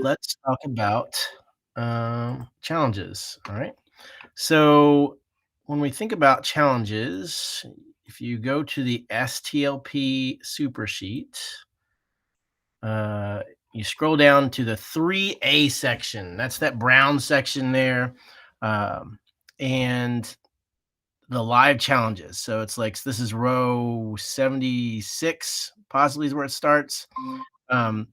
let's talk about challenges. All right. So, when we think about challenges, if you go to the STLP super sheet, uh, you scroll down to the 3A section. That's that brown section there. Um, and the live challenges. So it's like this is row 76, possibly is where it starts. Um,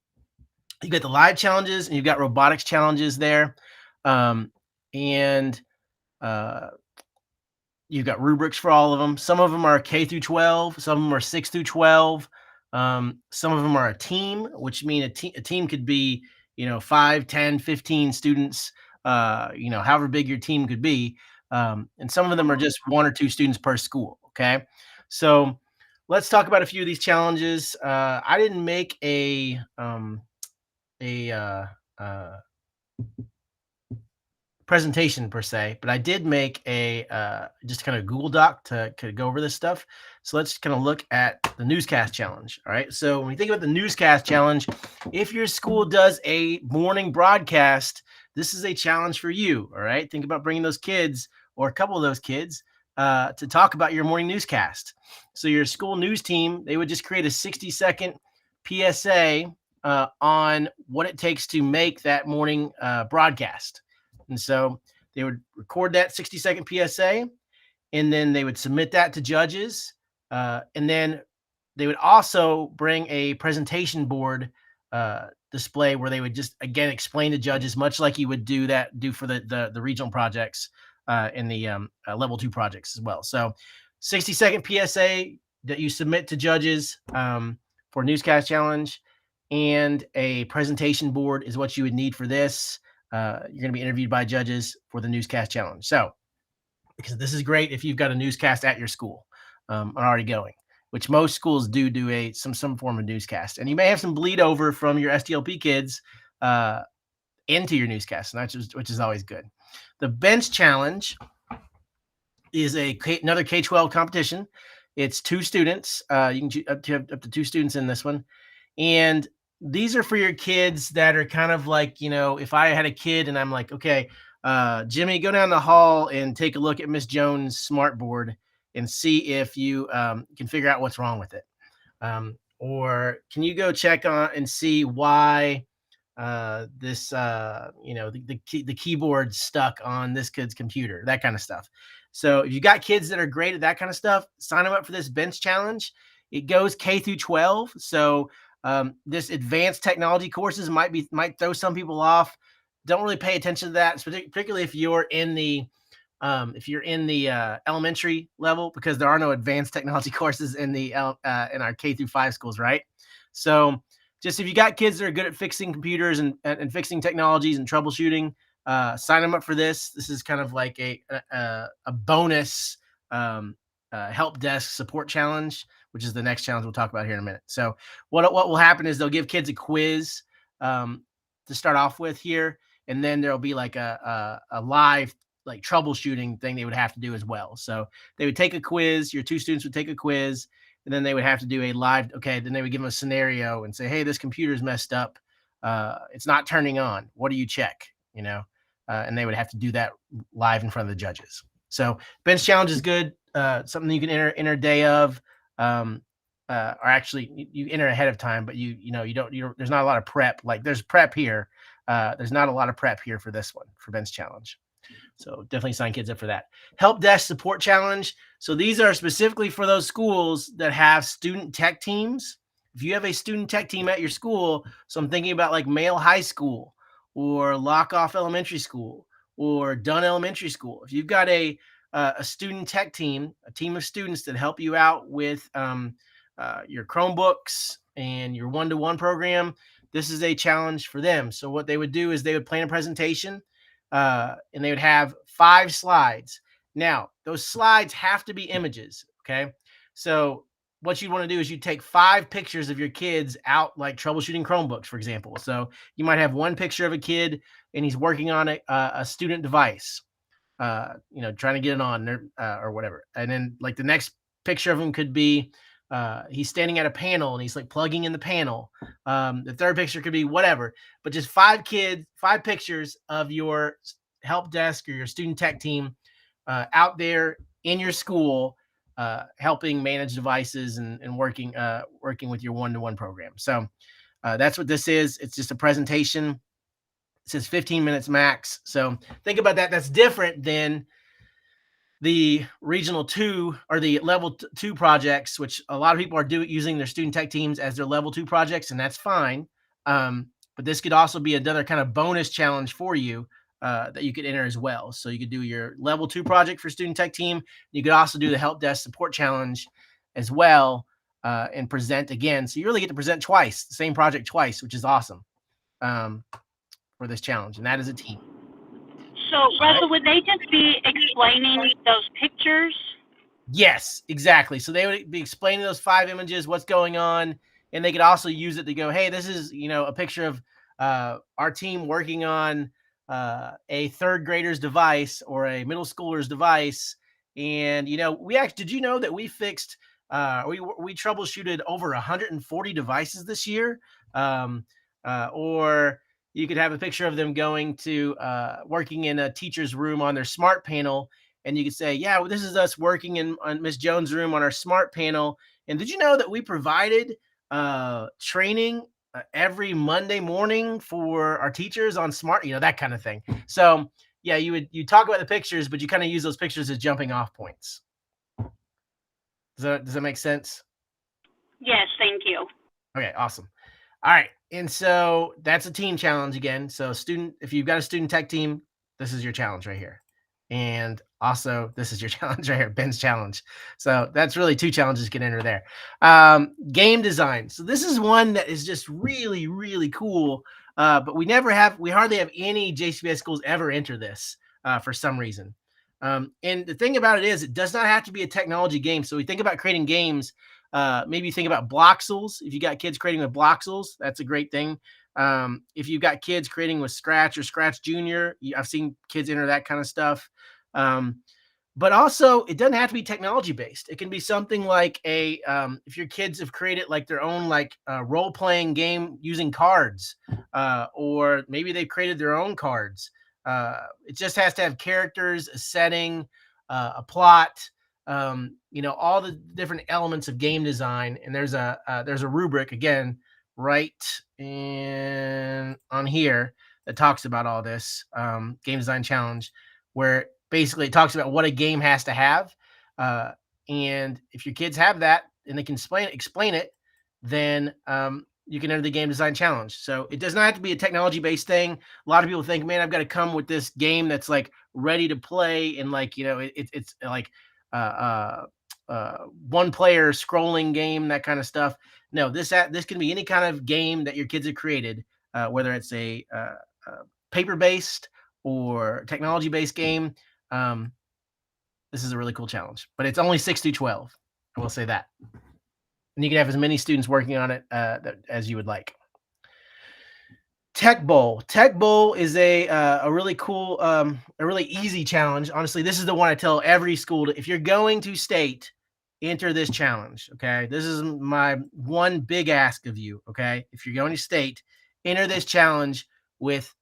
you got the live challenges and you've got robotics challenges there. Um, and uh, you've got rubrics for all of them. Some of them are K through 12, some of them are 6 through 12. Some of them are a team, which mean a team could be, 5, 10, 15 students, however big your team could be. And some of them are just 1 or 2 students per school. Okay. So let's talk about a few of these challenges. I didn't make a presentation per se, but I did make a just kind of Google Doc to go over this stuff. So let's kind of look at the newscast challenge. All right. So when we think about the newscast challenge, if your school does a morning broadcast, this is a challenge for you. All right. Think about bringing those kids or a couple of those kids to talk about your morning newscast. So your school news team, they would just create a 60-second PSA on what it takes to make that morning broadcast. And so they would record that 60-second PSA, and then they would submit that to judges. And then they would also bring a presentation board display where they would just, again, explain to judges, much like you would do for the regional projects and the level 2 projects as well. So 60-second PSA that you submit to judges for newscast challenge, and a presentation board is what you would need for this. You're going to be interviewed by judges for the newscast challenge. So, because this is great if you've got a newscast at your school already going, which most schools do some form of newscast, and you may have some bleed over from your STLP kids into your newscast, and which is always good. The bench challenge is another K-12 competition. It's 2 students. You can have up to 2 students in this one, and these are for your kids that are kind of like, if I had a kid and I'm like, okay, Jimmy, go down the hall and take a look at Miss Jones' smart board and see if you can figure out what's wrong with it. Or can you go check on and see why this, the keyboard's stuck on this kid's computer, that kind of stuff. So if you got kids that are great at that kind of stuff, sign them up for this bench challenge. It goes K through 12. So this advanced technology courses might throw some people off. Don't really pay attention to that, particularly if you're in the elementary level, because there are no advanced technology courses in our K through 5 schools, right? So just if you got kids that are good at fixing computers and fixing technologies and troubleshooting, sign them up for this. This is kind of like a bonus help desk support challenge, which is the next challenge we'll talk about here in a minute. So what will happen is they'll give kids a quiz to start off with here, and then there'll be like a live like troubleshooting thing they would have to do as well. So they would take a quiz. Your 2 students would take a quiz, and then they would have to do a live. Okay, then they would give them a scenario and say, "Hey, this computer's messed up. It's not turning on. What do you check?" And they would have to do that live in front of the judges. So bench challenge is good. Something you can enter day of, or actually you enter ahead of time, but you don't. There's not a lot of prep. Like there's prep here. There's not a lot of prep here for this one for bench challenge. So definitely sign kids up for that. Help desk support challenge. So these are specifically for those schools that have student tech teams. If you have a student tech team at your school, so I'm thinking about like Male High School or Lockoff Elementary School or Dunn Elementary School. If you've got a student tech team, a team of students that help you out with your Chromebooks and your one-to-one program, this is a challenge for them. So what they would do is they would plan a presentation, and they would have 5 slides. Now, those slides have to be images, okay? So what you want to do is you take 5 pictures of your kids out, like troubleshooting Chromebooks, for example. So you might have one picture of a kid and he's working on a student device, trying to get it on or whatever. And then like the next picture of him could be he's standing at a panel and he's like plugging in the panel. The third picture could be whatever, but just 5 pictures of your help desk or your student tech team out there in your school, helping manage devices and working with your one-to-one program. So that's what this is. It's just a presentation. It says 15 minutes max. So think about that. That's different than the regional 2 or the level 2 projects, which a lot of people are using their student tech teams as their level 2 projects, and that's fine. But this could also be another kind of bonus challenge for you that you could enter as well. So you could do your level 2 project for student tech team. You could also do the help desk support challenge as well, and present again. So you really get to present twice, the same project twice, which is awesome for this challenge, and that is a team. So, Russell, would they just be explaining those pictures? Yes, exactly. So they would be explaining those 5 images, what's going on, and they could also use it to go, hey, this is, a picture of our team working on a third grader's device or a middle schooler's device. And, did you know that we fixed, we troubleshooted over 140 devices this year? Or you could have a picture of them going to working in a teacher's room on their smart panel, and you could say, yeah, well, this is us working in on Miss Jones' room on our smart panel. And did you know that we provided training every Monday morning for our teachers on smart, that kind of thing. So yeah, you talk about the pictures, but you kind of use those pictures as jumping off points. Does that make sense? Yes, thank you. Okay, awesome. All right. And so that's a team challenge again. So if you've got a student tech team, this is your challenge right here. And also, this is your challenge right here, Ben's challenge. So that's really 2 challenges you can enter there. Game design. So this is one that is just really, really cool. But we hardly have any JCBS schools ever enter this for some reason. And the thing about it is, it does not have to be a technology game. So we think about creating games. Maybe think about Bloxels. If you got kids creating with Bloxels, that's a great thing. If you've got kids creating with Scratch or Scratch Junior, I've seen kids enter that kind of stuff. But also, it doesn't have to be technology based. It can be something like if your kids have created like their own role playing game using cards, or maybe they've created their own cards. It just has to have characters, a setting, a plot. All the different elements of game design. And there's a rubric again right on here that talks about all this game design challenge, where basically it talks about what a game has to have. And if your kids have that and they can explain it, then you can enter the game design challenge. So it does not have to be a technology based thing. A lot of people think, man, I've got to come with this game that's like ready to play, and it's like one player scrolling game, that kind of stuff. No, this can be any kind of game that your kids have created, whether it's a paper based or technology based game. This is a really cool challenge, but it's only 6 through 12. I will say that, and you can have as many students working on it as you would like. Tech Bowl. Tech Bowl is a really cool, a really easy challenge. Honestly, this is the one I tell every school if you're going to state, enter this challenge. Okay, this is my one big ask of you. Okay, if you're going to state, enter this challenge with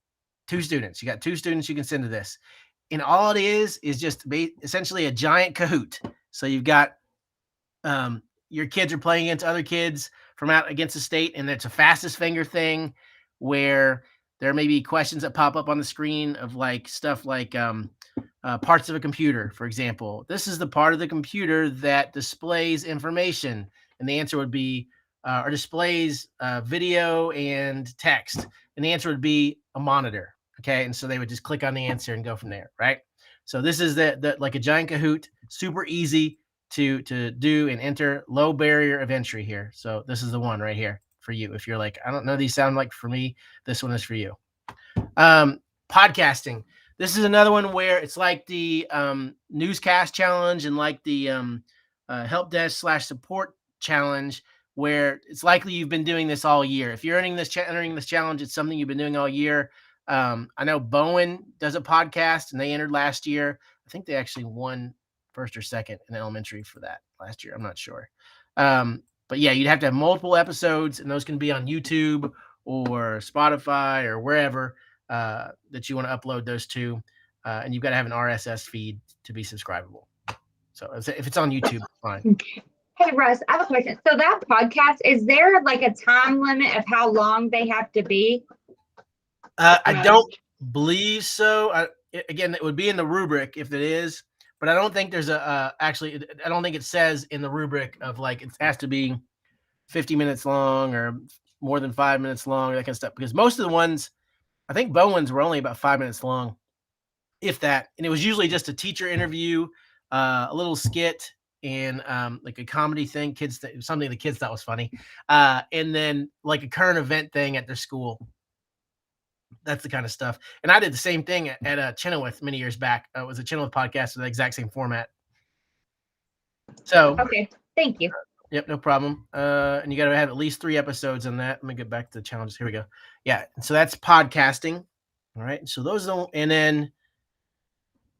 2 students. You got 2 students you can send to this, and all it is just essentially a giant Kahoot. So you've got your kids are playing against other kids from out against the state, and it's a fastest finger thing where there may be questions that pop up on the screen of stuff like parts of a computer, for example. This is the part of the computer that displays information, and the answer would be or displays video and text, and the answer would be a monitor. Okay, and so they would just click on the answer and go from there, right? So this is the like a giant Kahoot, super easy to do and enter, low barrier of entry here. So this is the one right here for you. If you're like, I don't know, these sound like for me, this one is for you. Podcasting. This is another one where it's like the newscast challenge and like the help desk / support challenge, where it's likely you've been doing this all year. If you're entering this challenge, it's something you've been doing all year. I know Bowen does a podcast, and they entered last year. I think they actually won first or second in elementary for that last year. I'm not sure. But yeah, you'd have to have multiple episodes, and those can be on YouTube or Spotify or wherever that you want to upload those to. And you've got to have an RSS feed to be subscribable. So if it's on YouTube, fine. Hey, Russ, I have a question. So that podcast, is there like a time limit of how long they have to be? I don't believe so. Again, it would be in the rubric if it is, but I don't think there's actually, I don't think it says in the rubric of like it has to be 50 minutes long or more than 5 minutes long, that kind of stuff. Because most of the ones, I think Bowen's were only about 5 minutes long, if that. And it was usually just a teacher interview, a little skit, and like a comedy thing, something the kids thought was funny, and then like a current event thing at their school. That's the kind of stuff. And I did the same thing at Chenoweth many years back. It was a Chenoweth podcast with the exact same format. So okay, thank you. Yep, no problem. And you got to have at least 3 episodes on that. Let me get back to the challenges. Here we go. Yeah, so that's podcasting. All right. So those don't, and then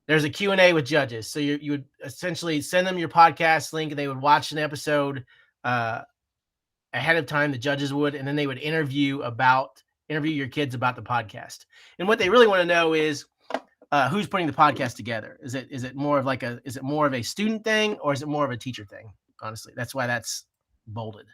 there's a Q&A with judges. So you would essentially send them your podcast link, and they would watch an episode ahead of time. The judges would, and then they would interview your kids about the podcast. And what they really want to know is who's putting the podcast together. Is it more of a student thing, or is it more of a teacher thing? Honestly, that's why that's bolded.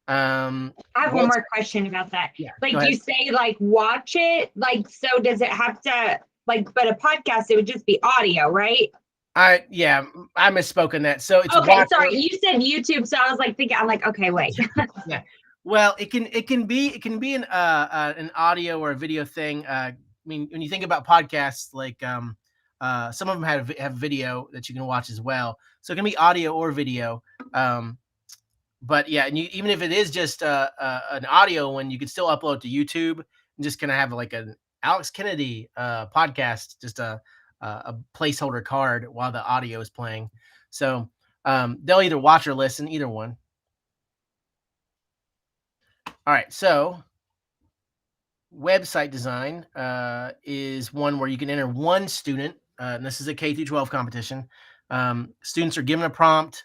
I have one more question about that. Yeah, like you say, like watch it. Like, so does it have to but a podcast, it would just be audio, right? I misspoke on that. So it's okay. Sorry, you said YouTube, so I was like thinking. I'm like, okay, wait. Yeah. Well, it can be an audio or a video thing. I mean, when you think about podcasts, like some of them have video that you can watch as well. So it can be audio or video. But yeah, and even if it is just an audio one, you can still upload to YouTube and just kind of have like an Alex Kennedy podcast, just a placeholder card while the audio is playing. So they'll either watch or listen, either one. All right, so website design is one where you can enter one student, and this is a K through 12 competition. Students are given a prompt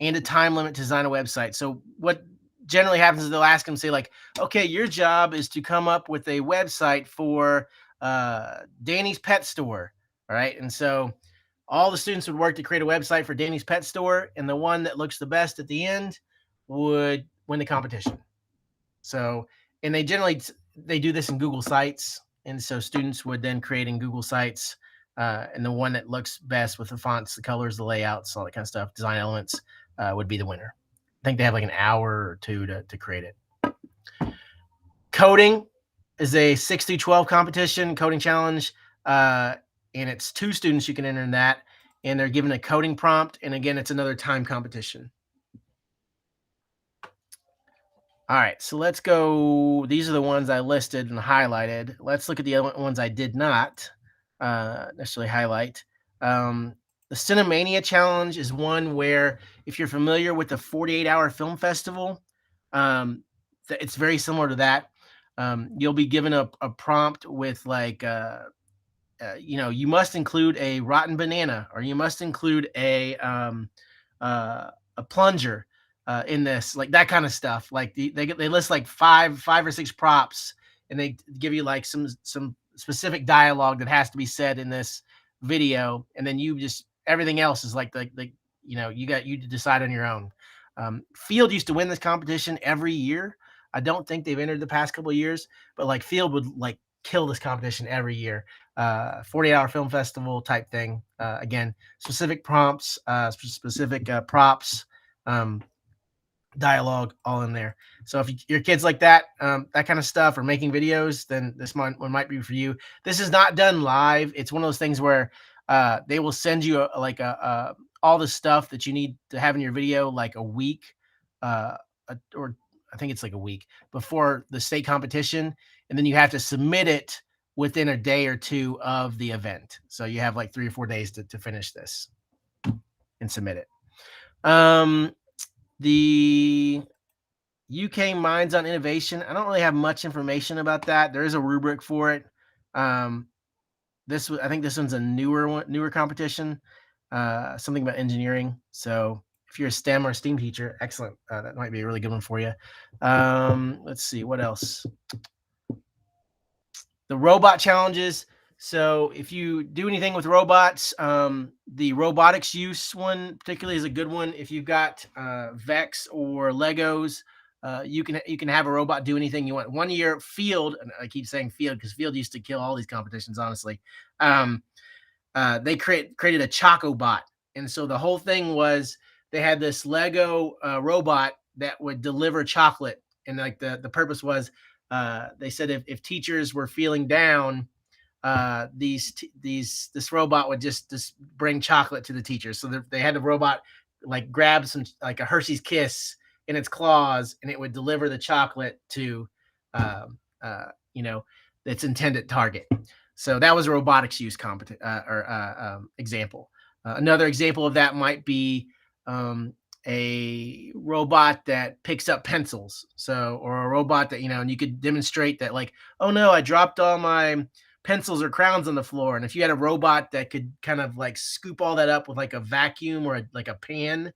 and a time limit to design a website. So what generally happens is they'll ask them, say like, okay, your job is to come up with a website for Danny's Pet Store. All right, and so all the students would work to create a website for Danny's Pet Store, and the one that looks the best at the end would win the competition. So, and they do this in Google Sites, and so students would then create in Google Sites, and the one that looks best with the fonts, the colors, the layouts, all that kind of stuff, design elements, would be the winner. I think they have like an hour or 2 to create it. Coding is a 6 through 12 competition, coding challenge, and it's 2 students you can enter in that, and they're given a coding prompt, and again, it's another time competition. All right, so let's go. These are the ones I listed and highlighted. Let's look at the other ones I did not necessarily highlight. The Cinemania Challenge is one where, if you're familiar with the 48-hour film festival, it's very similar to that. You'll be given a prompt with like, you must include a rotten banana, or you must include a plunger in this, like that kind of stuff. Like they list like five or 6 props, and they give you like some specific dialogue that has to be said in this video, and then everything else is like you decide on your own. Field used to win this competition every year. I don't think they've entered the past couple of years, but like Field would like kill this competition every year. 48-hour film festival type thing. Again, specific prompts, specific props, dialogue, all in there. So if your kids like that, that kind of stuff, or making videos, then this one might be for you. This is not done live. It's one of those things where they will send you all the stuff that you need to have in your video like a week, or I think it's like a week before the state competition, and then you have to submit it within a day or 2 of the event. So you have like 3 or 4 days to finish this and submit it. The UK Minds on Innovation, I don't really have much information about that. There is a rubric for it. I think this one's a newer competition, something about engineering. So if you're a STEM or STEAM teacher, excellent. That might be a really good one for you. Let's see what else. The robot challenges. So if you do anything with robots, the robotics use one particularly is a good one. If you've got Vex or Legos, you can have a robot do anything you want. 1 year Field, and I keep saying Field because Field used to kill all these competitions, honestly. They created a Choco bot, and so the whole thing was they had this Lego robot that would deliver chocolate, and like the purpose was they said if teachers were feeling down, this robot would just bring chocolate to the teachers. So they had the robot like grab some like a Hershey's Kiss in its claws, and it would deliver the chocolate to you know, its intended target. So that was a robotics use example. Another example of that might be a robot that picks up pencils. So, or a robot that, and you could demonstrate that like, oh no, I dropped all my pencils or crowns on the floor. And if you had a robot that could kind of like scoop all that up with like a vacuum or like a pan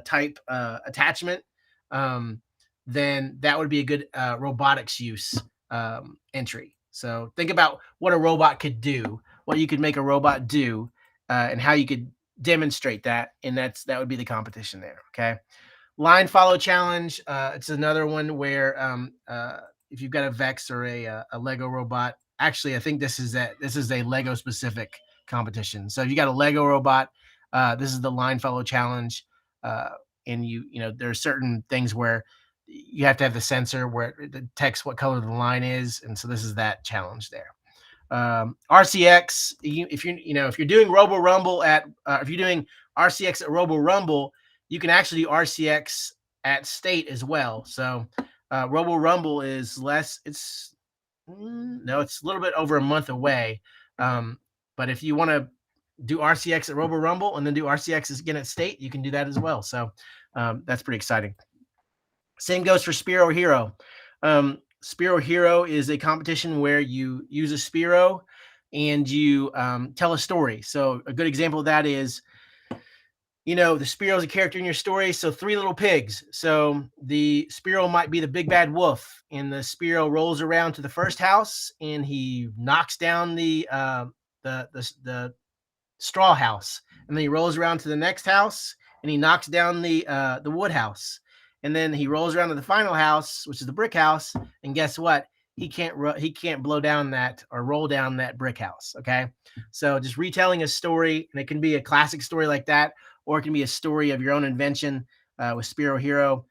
type attachment, then that would be a good robotics use entry. So think about what a robot could do, what you could make a robot do, and how you could demonstrate that. And that would be the competition there. Okay. Line follow challenge. It's another one where if you've got a Vex or a Lego robot, actually, I think this is a Lego specific competition. So if you got a Lego robot, this is the line follow challenge. And there are certain things where you have to have the sensor where it detects what color the line is, and so this is that challenge there. RCX, if you're doing Robo Rumble if you're doing RCX at Robo Rumble, you can actually do RCX at state as well. So Robo Rumble is less. It's a little bit over a month away. But if you want to do RCX at Robo Rumble and then do RCX again at state, you can do that as well. So that's pretty exciting. Same goes for Spiro Hero. Spiro Hero is a competition where you use a Spiro and you tell a story. So a good example of that is, the Spiro is a character in your story. So 3 little pigs. So the Spiro might be the big bad wolf, and the Spiro rolls around to the first house and he knocks down the straw house, and then he rolls around to the next house and he knocks down the wood house. And then he rolls around to the final house, which is the brick house. And guess what? He can't blow down that or roll down that brick house. Okay. So just retelling a story, and it can be a classic story like that, or it can be a story of your own invention with Spiro Hero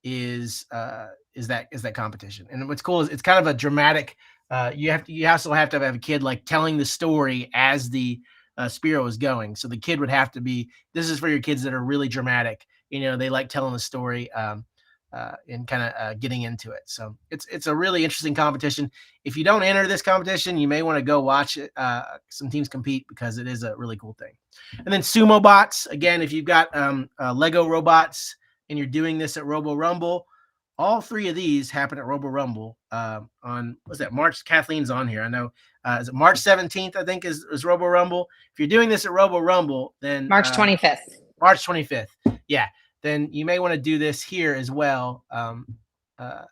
is that competition. And what's cool is it's kind of a dramatic, you also have to have a kid like telling the story as the Spiro is going. So the kid would have to be, this is for your kids that are really dramatic. They like telling the story and kind of getting into it. So it's a really interesting competition. If you don't enter this competition, you may want to go watch it. Some teams compete because it is a really cool thing. And then sumo bots. Again, if you've got Lego robots and you're doing this at Robo Rumble, all 3 of these happen at Robo Rumble on, what's that, March? Kathleen's on here. I know. Is it March 17th, I think, is Robo Rumble. If you're doing this at Robo Rumble, then March 25th. March 25th. Yeah. Then you may want to do this here as well. Again,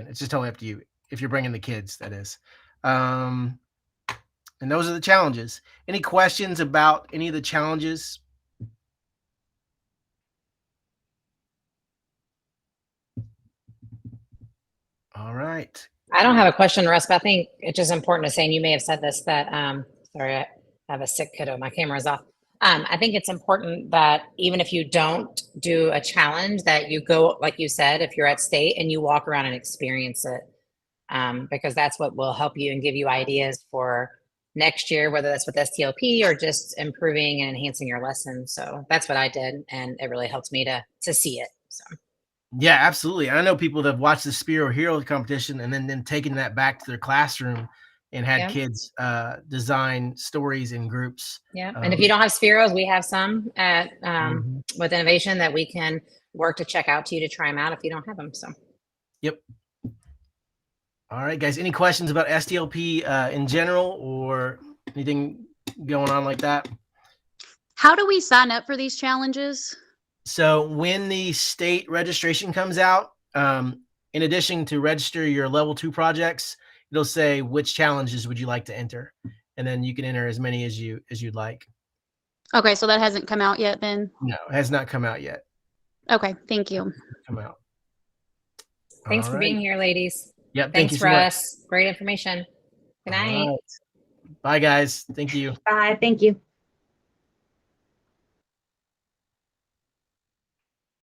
it's just totally up to you if you're bringing the kids, that is. And those are the challenges. Any questions about any of the challenges? All right. I don't have a question, Russ, but I think it's just important to say, and you may have said this, that, sorry, I have a sick kiddo. My camera's off. I think it's important that even if you don't do a challenge, that you go, like you said, if you're at state and you walk around and experience it, because that's what will help you and give you ideas for next year, whether that's with STLP or just improving and enhancing your lesson. So that's what I did, and it really helped me to see it. So. Yeah, absolutely. I know people that have watched the Spiro Hero competition and then taken that back to their classroom and had kids design stories in groups. Yeah. And if you don't have Spiros, we have some at with Innovation that we can work to check out to you to try them out if you don't have them. So. Yep. All right, guys. Any questions about STLP in general or anything going on like that? How do we sign up for these challenges? So when the state registration comes out, in addition to register your level 2 projects, it'll say which challenges would you like to enter, and then you can enter as many as you'd like. Okay, so that hasn't come out yet then? No, it has not come out yet. Okay, thank you. Come out. Thanks All for right. being here, ladies. Yep. Thank Thanks, you so much. Russ. Great information. Good All night. right. Bye, guys. Thank you. Bye. Thank you.